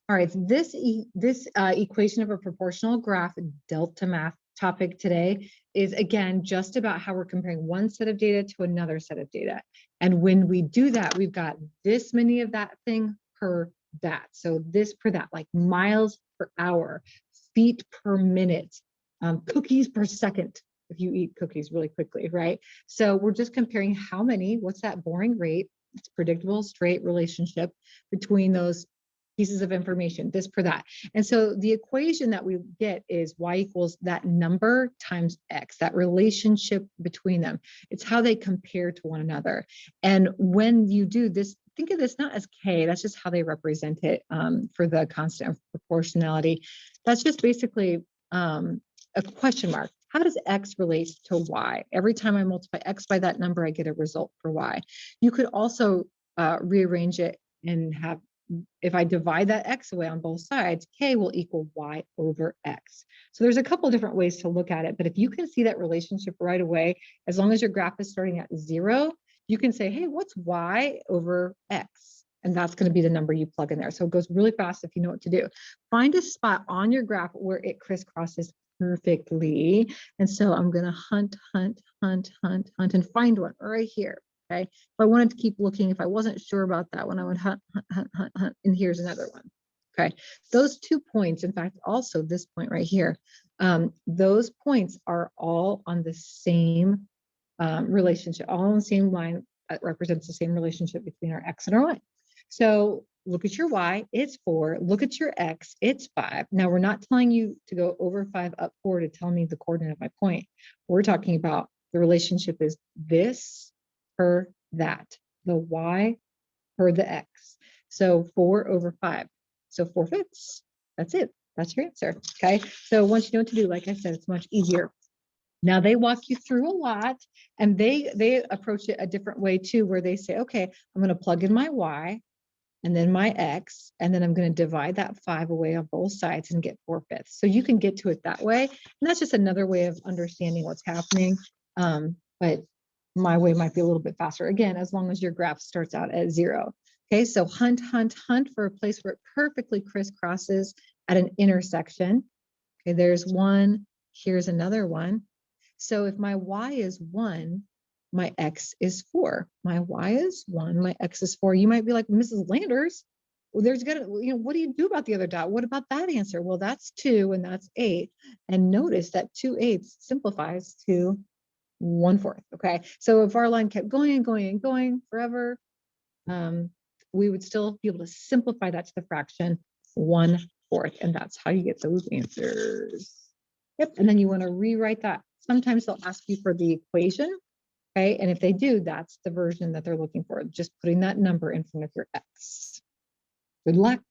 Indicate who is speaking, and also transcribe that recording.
Speaker 1: All right, so this equation of a proportional graph delta math topic today is again just about how we're comparing one set of data to another set of data. And when we do that, we've got this many of that thing per that. So this per that, like miles per hour, feet per minute, cookies per second, if you eat cookies really quickly, right? So we're just comparing how many, what's that boring rate? It's predictable, straight relationship between those pieces of information, this per that. And so the equation that we get is y equals that number times x, that relationship between them. It's how they compare to one another. And when you do this, think of this not as k, that's just how they represent it for the constant of proportionality. That's just basically a question mark. How does x relate to y? Every time I multiply x by that number, I get a result for y. You could also rearrange it and have, if I divide that x away on both sides, k will equal y over x. So there's a couple different ways to look at it, but if you can see that relationship right away, as long as your graph is starting at 0, you can say, hey, what's y over x? And that's going to be the number you plug in there. So it goes really fast if you know what to do. Find a spot on your graph where it crisscrosses perfectly. And so I'm going to hunt, and find one right here. Okay. If I wanted to keep looking, if I wasn't sure about that one, I would hunt, and here's another one. Okay. Those 2 points, in fact, also this point right here, those points are all on the same relationship, all on the same line that represents the same relationship between our x and our y. So look at your y, it's 4. Look at your x, it's 5. Now we're not telling you to go over 5 up 4 to tell me the coordinate of my point. We're talking about the relationship is this per that, the y per the x. So 4 over 5. So 4/5. That's it. That's your answer. Okay. So once you know what to do, like I said, it's much easier. Now they walk you through a lot, and they approach it a different way too, where they say, okay, I'm going to plug in my y and then my x, and then I'm going to divide that 5 away on both sides and get 4/5. So you can get to it that way. And that's just another way of understanding what's happening. But my way might be a little bit faster. Again, as long as your graph starts out at 0. Okay, so hunt for a place where it perfectly crisscrosses at an intersection. Okay, there's one, here's another one. So if my y is 1, my x is 4. My y is 1, my x is 4. You might be like, Mrs. Landers, well, there's gonna, what do you do about the other dot? What about that answer? Well, that's 2 and that's 8. And notice that 2/8 simplifies to 1/4. Okay. So if our line kept going and going and going forever, we would still be able to simplify that to the fraction 1/4. And that's how you get those answers. Yep. And then you want to rewrite that. Sometimes they'll ask you for the equation. Okay. And if they do, that's the version that they're looking for. Just putting that number in front of your x. Good luck.